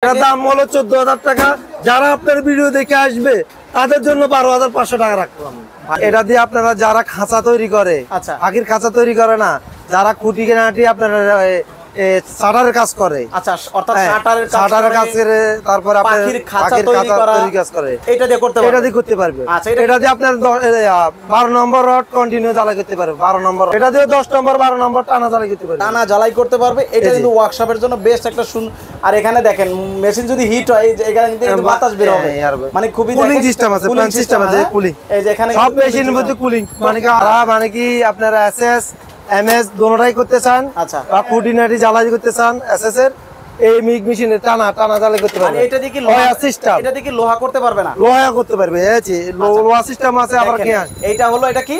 এটার দাম হলো 14,000 টাকা। যারা আপনার ভিডিও দেখে আসবে তাদের জন্য 12,500 টাকা রাখলাম। এটা দিয়ে আপনারা যারা খাঁচা তৈরি করে, আচ্ছা পাখির খাঁচা তৈরি করে না, যারা খুঁটি কেনাটি আপনারা শাটারের কাজ করে, আচ্ছা অর্থাৎ শাটারের কাজ করে, তারপর আপনার পাখির খাঁচা পাখির তৈরি কাজ করে, এটা দিয়ে করতে পারবে। এটা দিয়ে করতে পারবে। আচ্ছা এটা দিয়ে আপনার 12 নম্বর রড কন্টিনিউ জ্বালাই করতে পারবে। 12 নম্বর এটা দিয়ে 10 নম্বর 12 নম্বর টানা জ্বালাই করতে পারবে। টানা জ্বালাই করতে পারবে। এটা কিন্তু ওয়ার্কশপের জন্য বেস্ট একটা আর এখানে দেখেন মেশিন যদি হিট হয় এখানে কিন্তু বাতাস বের হবে, মানে খুবই কুলিং সিস্টেম আছে, প্ল্যান সিস্টেম আছে, কুলিং। এই যে এখানে সব মেশিনের মধ্যে কুলিং, মানে কি আপনারা এসএস এমএস দোনোটাই করতে চান, আচ্ছা বা কুটিনাটি জ্বালাই করতে চান এসএস এর, এই মিগ মেশিনে টানা জ্বালাই করতে পারবে। এটা দিয়ে কি লোহা সিস্টেম, এটা দিয়ে কি লোহা করতে পারবে না? লোহা করতে পারবে, এই লোহা সিস্টেম আছে। আবার কি এইটা হলো, এটা কি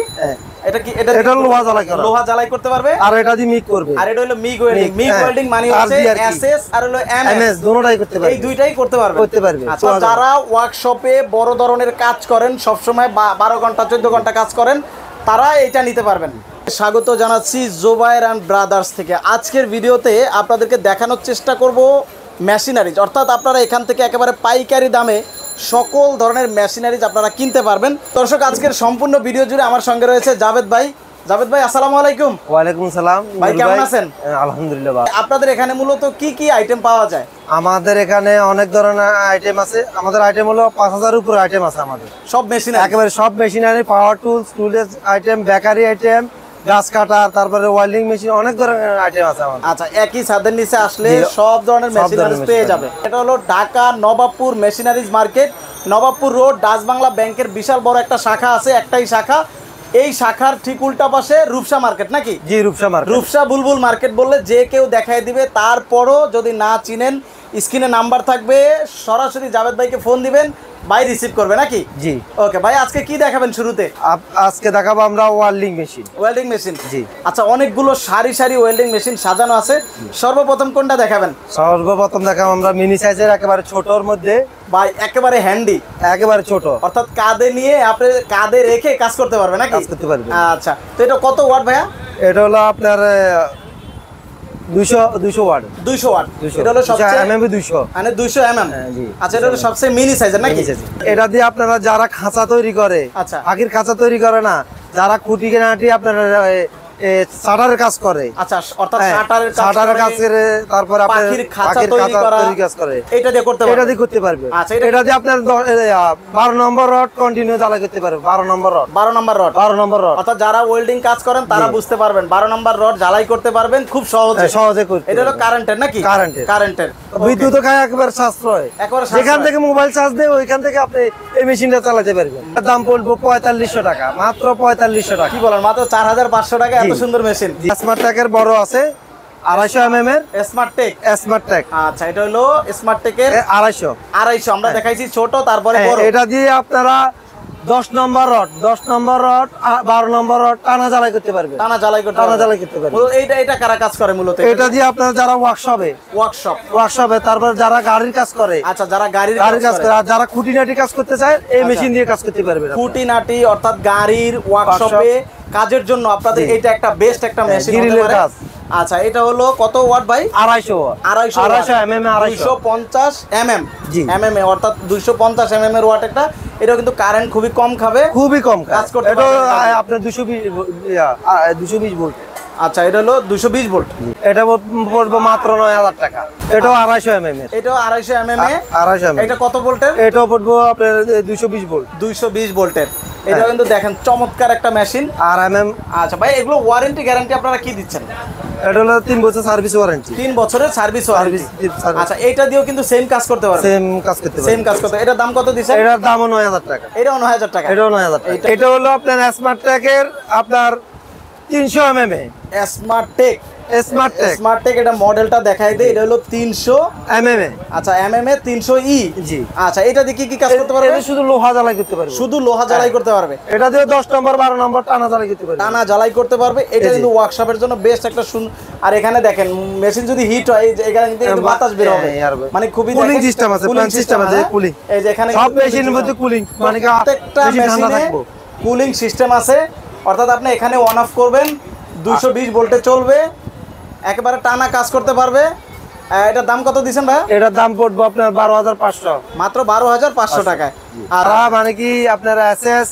এটা কি এটা লোহা জ্বালাই করে, লোহা জ্বালাই করতে পারবে। আর এটা দিয়ে মিগ করবে। আর এটা হলো মিগ ওয়েল্ডিং। মিগ ওয়েল্ডিং মানে হচ্ছে এসএস আর হলো এমএস দোনোটাই করতে পারবে, এই দুইটাই করতে পারবে। আচ্ছা যারা ওয়ার্কশপে বড় ধরনের কাজ করেন, সব সময় 12 ঘন্টা 14 ঘন্টা কাজ করেন, তারা এটা নিতে পারবেন। স্বাগত জানাচ্ছি জোবায়ের এন্ড ব্রাদার্স থেকে। আজকের ভিডিওতে আপনাদেরকে দেখানোর চেষ্টা করব মেশিনারিজ, অর্থাৎ আপনারা এখান থেকে একেবারে পাইকারি দামে সকল ধরনের মেশিনারিজ আপনারা কিনতে পারবেন। দর্শক আজকের সম্পূর্ণ ভিডিও জুড়ে আমার সঙ্গে রয়েছে জাভেদ ভাই। জাভেদ ভাই আসসালামু আলাইকুম। ওয়ালাইকুম সালাম ভাই, কেমন আছেন? আলহামদুলিল্লাহ। আপনাদের এখানে মূলত কি কি আইটেম পাওয়া যায়? আমাদের এখানে অনেক ধরনের আইটেম আছে। আমাদের আইটেম হলো 5,000 উপরে আইটেম আছে। আমাদের সব মেশিন, একেবারে সব machinery, power tools, tools item, bakery item, গাছ কাটার, তারপরে ওয়েল্ডিং মেশিন, অনেক ধরনের আইটেম আছে আমাদের। আচ্ছা, একই ছাদের নিচে আসলে সব ধরনের মেশিনারিজ পেয়ে যাবে। এটা হলো Dhaka Nawabpur machineries market, Nawabpur road, Dutch Bangla ব্যাংকের বিশাল বড় একটা শাখা আছে, একটাই শাখা। এই শাখার ঠিক উল্টা পাশে রূপসা মার্কেট, নাকি? জি, রূপসা মার্কেট। রূপসা বুলবুল মার্কেট বললে যে কেউ দেখাই দিবে। তারপরও যদি না চিনেন, স্ক্রিনে নাম্বার থাকবে, সরাসরি জাভেদ ভাইকে ফোন দিবেন, ভাই রিসিভ করবে, নাকি? জি। ওকে ভাই, আজকে কি দেখাবেন শুরুতে? আজকে দেখাবো আমরা ওয়েল্ডিং মেশিন। ওয়েল্ডিং মেশিন, জি। আচ্ছা, অনেকগুলো সারি সারি ওয়েল্ডিং মেশিন সাজানো আছে। সর্বপ্রথম কোনটা দেখাবেন? সর্বপ্রথম দেখাবো আমরা মিনি সাইজের, একেবারে ছোটর মধ্যে, ভাই একেবারে হ্যান্ডি, একেবারে ছোট, অর্থাৎ কাঁধে নিয়ে আপনি কাঁধে রেখে কাজ করতে পারবে, নাকি? কাজ করতে পারবে। আচ্ছা, তো এটা কত ওয়াট ভাইয়া? এটা হলো আপনার 200 ওয়াট। 200 ওয়াট। এটা হলো সবচেয়ে এমএম 200, মানে 200 এমএম। জি। আচ্ছা, এটা হলো সবচেয়ে মিনি সাইজের, নাকি? এটা দিয়ে আপনারা যারা খাঁচা তৈরি করে, আচ্ছা পাখির খাঁচা তৈরি করে না, যারা খুঁটি কেনাটি আপনারা শাটারের কাজ করে, আচ্ছা অর্থাৎ শাটারের কাজ করে, তারপর আপনার পাখির খাঁচা তৈরি কাজ করে, এটা দিয়ে করতে পারবে। এটা দিয়ে করতে পারবে। আচ্ছা, এটা দিয়ে আপনার 12 নম্বর রড কন্টিনিউ জ্বালাই করতে পারবে। 12 নম্বর রড, 12 নম্বর রড, 12 নম্বর রড, অর্থাৎ যারা ওয়েল্ডিং কাজ করেন তারা বুঝতে পারবেন। 12 নম্বর রড জ্বালাই করতে পারবেন খুব সহজে করতে। এটা হলো কারেন্টের, নাকি? কারেন্টের। বিদ্যুৎ খায় একেবারে সাশ্রয়। যেখান থেকে মোবাইল চার্জ দেয় ওইখান থেকে আপনি এই মেশিনটা চালাতে পারবেন। দাম পড়বে 4500 টাকা, মাত্র 4500 টাকা। কি বলেন, মাত্র 4500 টাকা? এত সুন্দর মেশিন। স্মার্ট টেকের বড় আছে 250 mm এর স্মার্ট টেক। স্মার্ট টেক, আচ্ছা, এটা হলো স্মার্ট টেকের 250। আমরা দেখাইছি ছোট, তারপরে বড়। এটা দিয়ে আপনারা 10 নম্বর রড 12 নম্বর রড টানা জ্বালাই করতে পারবে। টানা জ্বালাই করতে পারবে। এটা কারা কাজ করে মূলত? এটা দিয়ে আপনারা যারা ওয়ার্কশপে, তারপর যারা গাড়ির কাজ করে, আচ্ছা যারা গাড়ির কাজ করে, আর যারা খুঁটিনাটি কাজ করতে চায় এই মেশিন দিয়ে কাজ করতে পারবে। খুঁটিনাটি অর্থাৎ গাড়ির ওয়ার্কশপে কাজের জন্য আপনাদের এটা একটা বেস্ট একটা মেশিন হতে পারে। আচ্ছা, এটা হলো কত ওয়াট ভাই? 250 ওয়াট, 250 mm, 250 mm, জি mm অর্থাৎ 250 mm এর ওয়াট। এটা কিন্তু কারেন্ট খুবই কম খাবে, খুবই কম কাজ করতে এটা পারবে। আপনার 220 ভোল্ট। আচ্ছা, এটা হলো 220 ভোল্ট। এটা পড়বে মাত্র 9000 টাকা। এটাও 250 mm এর। এটাও 250 mm এ। 250 mm। এটা কত ভোল্টের? এটাও পড়বে আপনার 220 ভোল্ট। 220 ভোল্টের। এটা কিন্তু দেখেন চমৎকার একটা মেশিন। আর mm। আচ্ছা ভাই, এগুলো ওয়ারেন্টি গ্যারান্টি আপনারা কি দিচ্ছেন? এটা হলো 3 বছর সার্ভিস ওয়ারেন্টি। 3 বছরের সার্ভিস ওয়ারেন্টি। আচ্ছা, এটা দিয়েও কিন্তু সেম কাজ করতে পারবে। সেম কাজ করতে। এটার দাম কত দিছেন? এটার দামও 9000 টাকা। এটাও 9000 টাকা। এটাও 9000 টাকা। এটা হলো আপনার স্মার্ট টেকের আপনার 300 mm এ। স্মার্ট টেক এটা মডেলটা দেখাই দেই। এটা হলো 300 mm এ। আচ্ছা, mm এ 300e। জি। আচ্ছা, এটা দিয়ে কি কাজ করতে পারবে? এটা শুধু লোহা জ্বালাই করতে পারবে। শুধু লোহা জ্বালাই করতে পারবে। এটা দিয়ে 10 নম্বর 12 নম্বর টানা জ্বালাই করতে পারবে। টানা জ্বালাই করতে পারবে। এটা কিন্তু ওয়ার্কশপের জন্য বেস্ট একটা আর এখানে দেখেন মেশিন যদি হিট হয় এখানে কিন্তু বাতাস বের হবে, মানে খুবই কুলিং সিস্টেম আছে, প্ল্যান সিস্টেম আছে, কুলিং। এই যে এখানে সব মেশিনের মধ্যে কুলিং, মানে প্রত্যেকটা মেশিনে কুলিং সিস্টেম আছে। অর্থাৎ আপনি এখানে অন অফ করবেন, 220 ভোল্টে চলবে, একেবারে টানা কাজ করতে পারবে। এটার দাম কত দিচ্ছেন ভাই? এটার দাম পড়বো আপনার 12,500, মাত্র 12,500 টাকায়। আর মানে কি আপনারা এসএস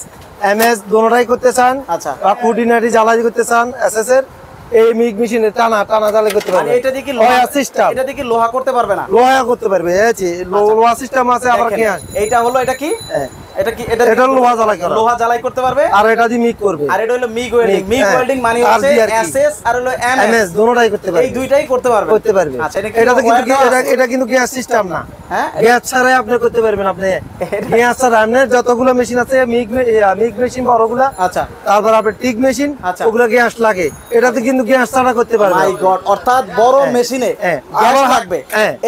এমএস দোনোটাই করতে চান, আচ্ছা, বা খুঁটিনাটি জ্বালাই করতে চান এসএস এর, এই মিগ মেশিনে টানা টানা জ্বালাই করতে পারবে। এটা দিয়ে কি লোহা সিস্টেম? এটা দিয়ে কি লোহা করতে পারবে না? লোহা করতে পারবে, এই লোহা সিস্টেম আছে আবার কি আছে। এইটা হলো, এটা কি, এটা কি, এটা লোহা জ্বালাই করা, লোহা জ্বালাই করতে পারবে, আর এটা দিয়ে মিগ করবে। আর এটা হলো মিগ ওয়েল্ডিং। মিগ ওয়েল্ডিং মানে হচ্ছে এসএস আর হলো এমএস দোনোটাই করতে পারবে, এই দুইটাই করতে পারবে, করতে পারবে। আচ্ছা, এটা কিন্তু এটা কিন্তু গ্যাস সিস্টেম না, হ্যাঁ, গ্যাস ছাড়াই আপনি করতে পারবেন। আপনি গ্যাস ছাড়া আপনি যতগুলো মেশিন আছে মিগ মেশিন বড়গুলা, আচ্ছা, তারপর আপনার টিক মেশিন, আচ্ছা, ওগুলো গ্যাস লাগে, এটাতে কিন্তু গ্যাস ছাড়া করতে পারবে। মাই গড, অর্থাৎ বড় মেশিনে গ্যাস লাগবে,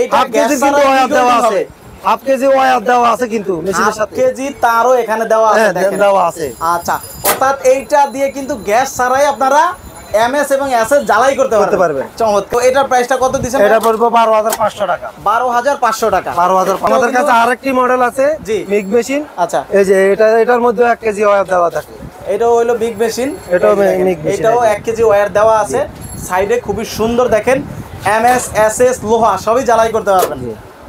এইটা গ্যাস কিন্তু ওয়্যার দেওয়া আছে, হাফ কেজি ওয়্যার দেওয়া আছে কিন্তু মেশিনের সাথে, কেজি তারও এখানে দেওয়া আছে, দেখেন দেওয়া আছে। আচ্ছা, অর্থাৎ এইটা দিয়ে কিন্তু গ্যাস ছাড়াই আপনারা এমএস এবং এসএস জ্বালাই করতে পারবেন। চমৎকার। তো এটার প্রাইসটা কত দিবেন? এটা পড়বে 12,500 টাকা। 12,500 টাকা। 12,000। আমাদের কাছে আরেকটি মডেল আছে জি, মিগ মেশিন। আচ্ছা, এই যে এটার মধ্যে 1 কেজি ওয়্যার দেওয়া থাকে। এটাও হলো বিগ মেশিন, এটাও মিগ মেশিন, এটাও 1 কেজি ওয়্যার দেওয়া আছে। সাইডে খুবই সুন্দর, দেখেন এমএস এসএস লোহা সবই জ্বালাই করতে পারবেন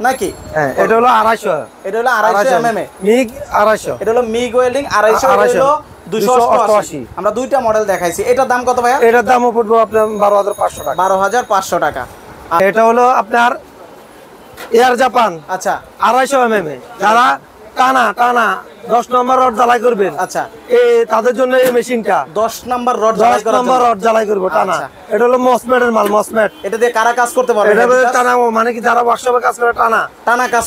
নাকি? হ্যাঁ, এটা হলো 250, এটা হলো 250 এমএম মিগ 250, এটা হলো মিগ ওয়েল্ডিং 250, এটা হলো 288। আমরা দুইটা মডেল দেখাইছি। এটার দাম কত ভাইয়া? এটার দামও পড়বে আপনার 12,500 টাকা। 12,500 টাকা। এটা হলো আপনার এয়ার জাপান, আচ্ছা, 250 mm, যারা টানা টানা 10 নম্বর রড জ্বালাই করবেন, আচ্ছা, তাদের জন্য এই মেশিনটা 10 নাম্বার রড জ্বালাই করার জন্য। 10 নম্বর রড জ্বালাই করব টানা। আচ্ছা। এটা হলো মসমেটের মাল, মসমেট। এটা দিয়ে কারা কাজ করতে পারবে? এটা টানা মানে কি যারা ওয়ার্কশপে কাজ করে টানা টানা কাজ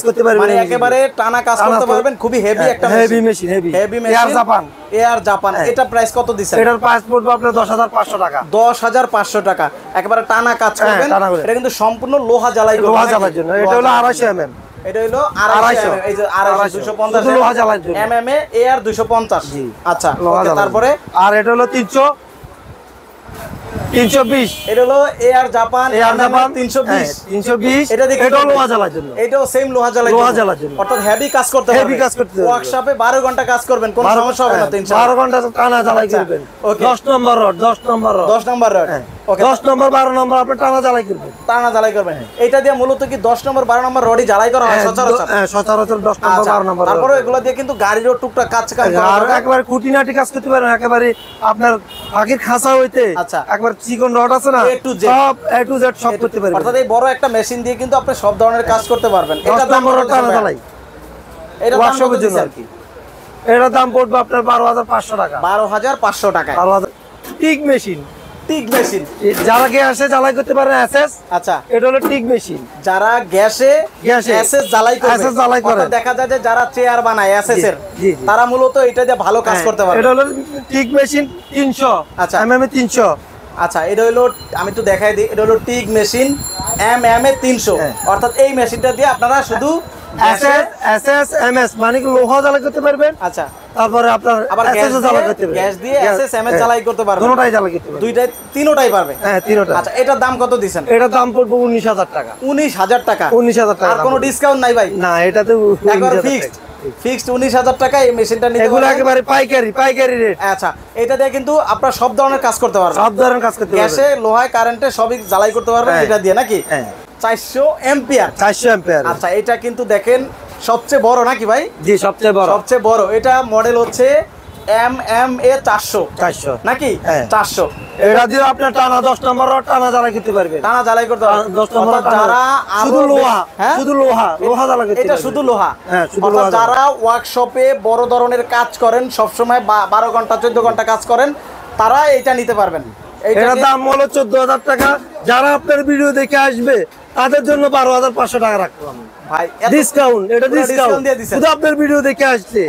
করতে পারবে, মানে একেবারে টানা কাজ করতে পারবেন। খুবই হেভি একটা heavy machine, heavy machine, air Japan, air Japan. এটা প্রাইস কত দিছেন? এটার প্রাইস পড়বে আপনার 10,500 টাকা। 10,500 টাকা। একেবারে টানা কাজ করবেন। এটা কিন্তু সম্পূর্ণ লোহা জ্বালাই করবে, লোহা জ্বালার জন্য। এটা হলো 250 mm, এটা হলো 250, এই যে 250 250 লোহা জ্বালার জন্য, এমএম এ এয়ার 250। জি, আচ্ছা, তারপরে আর এটা হলো 320, এটা হলো এয়ার জাপান, এয়ার জাপান 320, 320। এটা দেখি, এটাও লোহা জ্বালার জন্য, এটাও সেম লোহা জ্বালার জন্য। অর্থাৎ হেভি কাজ করতে হবে, হেভি কাজ করতে হবে। ওয়ার্কশপে 12 ঘন্টা কাজ করবেন, কোনো সমস্যা হবে না। 12 ঘন্টা টানা জ্বালাই করবেন। 10 নম্বর রড, 10 নম্বর রড, 10 নম্বর রড, ওকে, 10 নম্বর 12 নম্বর আপনি টানা জ্বালাই করবেন, টানা জ্বালাই করবেন। এটা দিয়ে মূলত কি 10 নম্বর 12 নম্বর রডই জ্বালাই করা হয় সচরাচর? সচরাচর 10 নম্বর 12 নম্বর। তারপরে এগুলো দিয়ে কিন্তু গাড়িরও টুকটাক কাজ আর একেবারে খুঁটিনাটি কাজ করতে পারেন, একেবারে আপনার পাখির খাঁচা হইতে আচ্ছা, একবার চিকন রড আছে না, সব A to Z সব করতে পারবেন। অর্থাৎ এই বড় একটা মেশিন দিয়ে কিন্তু আপনি সব ধরনের কাজ করতে পারবেন। এটা দাম বড় টানা জ্বালাই, এটা ওয়ার্কশপের জন্য আর কি। এটার দাম পড়বে আপনার 12,500 টাকা। 12,500 টাকা। 12,000। টিক মেশিন, টিক মেশিন, যারা গ্যাসে জ্বালাই করতে পারেন এসএস, আচ্ছা, এটা হলো টিক মেশিন। যারা গ্যাসে এসএস জ্বালাই করে, দেখা যায় যে যারা চেয়ার বানায় এসএস এর, তারা মূলত এটা দিয়ে ভালো কাজ করতে পারে। এটা হলো টিক মেশিন 300, আচ্ছা, এমএম এ 300। আচ্ছা, এটা হলো, আমি একটু দেখাই দিই, এটা হলো টিক মেশিন এমএম এ 300। অর্থাৎ এই মেশিনটা দিয়ে আপনারা শুধু এসএস এমএস মানে কি লোহা জ্বালাই করতে পারবেন। আচ্ছা, তারপরে আপনার আবার গ্যাস দিয়ে এসএস এমএস জ্বালাই করতে পারবেন, দুটোটাই জ্বালাই করতে পারবেন, দুইটাই তিনটাই পারবে। হ্যাঁ, তিনটা। আচ্ছা, এটার দাম কত দিবেন? এটার দাম পড়বে 19,000 টাকা। 19,000 টাকা। 19,000 টাকা। আর কোনো ডিসকাউন্ট নাই ভাই? না, এটাতে একবার ফিক্সড 19,000 টাকা এই মেশিনটা নিতে এগুলো একেবারে পাইকারি রেট। আচ্ছা, এটা দিয়ে কিন্তু আপনারা সব ধরনের কাজ করতে পারবেন, সব ধরনের কাজ করতে পারবেন, গ্যাসে লোহায় কারেন্টে সবই জ্বালাই করতে পারবেন এটা দিয়ে নাকি? 400 এম্পিয়ার। 400 এম্পিয়ার। আচ্ছা, এটা কিন্তু দেখেন সবচেয়ে বড় নাকি ভাই? জি, সবচেয়ে বড়। এটা মডেল হচ্ছে MMA 400 নাকি? 400। এটা দিয়ে আপনি টানা 10 নম্বর রড টানা জ্বালাই করতে পারবেন, টানা জ্বালাই করতে পারবেন। 10 নম্বর যারা শুধু লোহা জ্বালাই করতে এটা শুধু লোহা। হ্যাঁ, শুধু লোহা। যারা ওয়ার্কশপে বড় ধরনের কাজ করেন, সব সময় 12 ঘন্টা 14 ঘন্টা কাজ করেন, তারা এটা নিতে পারবেন। এটার দাম হলো 14,000 টাকা। যারা আপনার ভিডিও দেখে আসবে তাদের জন্য 12,500 টাকা রাখলাম ভাই, ডিসকাউন্ট। এটা ডিসকাউন্ট দিয়ে দিছেন, শুধু আপনার ভিডিও দেখে আসছে।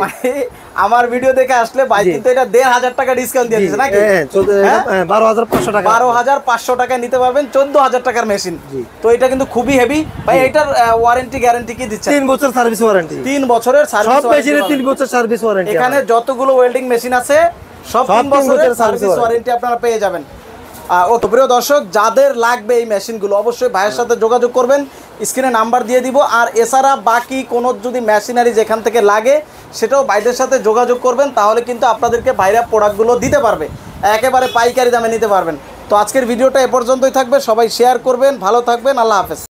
আমার ভিডিও দেখে আসলে ভাই কিন্তু এটা 1,500 টাকা ডিসকাউন্ট দিয়ে দিয়েছে নাকি? হ্যাঁ, 12,500 টাকা। 12,500 টাকায় নিতে পারবেন 14,000 টাকার মেশিন। তো এটা কিন্তু খুবই হেভি ভাই। এটার ওয়ারেন্টি গ্যারান্টি কি দিচ্ছে? 3 বছর সার্ভিস ওয়ারেন্টি। 3 বছরের সার্ভিস সব মেশিনে 3 বছর সার্ভিস ওয়ারেন্টি। এখানে যতগুলো ওয়েল্ডিং মেশিন আছে সব 3 বছরের সার্ভিস ওয়ারেন্টি আপনারা পেয়ে যাবেন। ও তো প্রিয় দর্শক, যাদের লাগবে এই মেশিনগুলো অবশ্যই ভাইয়ের সাথে যোগাযোগ করবেন, স্ক্রিনে নাম্বার দিয়ে দিব। আর এছাড়া বাকি কোনো যদি মেশিনারি যেখান থেকে লাগে সেটাও ভাইদের সাথে যোগাযোগ করবেন, তাহলে কিন্তু আপনাদেরকে ভাইরা প্রোডাক্টগুলো দিতে পারবে, একেবারে পাইকারি দামে নিতে পারবেন। তো আজকের ভিডিওটা এ পর্যন্তই থাকবে, সবাই শেয়ার করবেন, ভালো থাকবেন, আল্লাহ হাফেজ।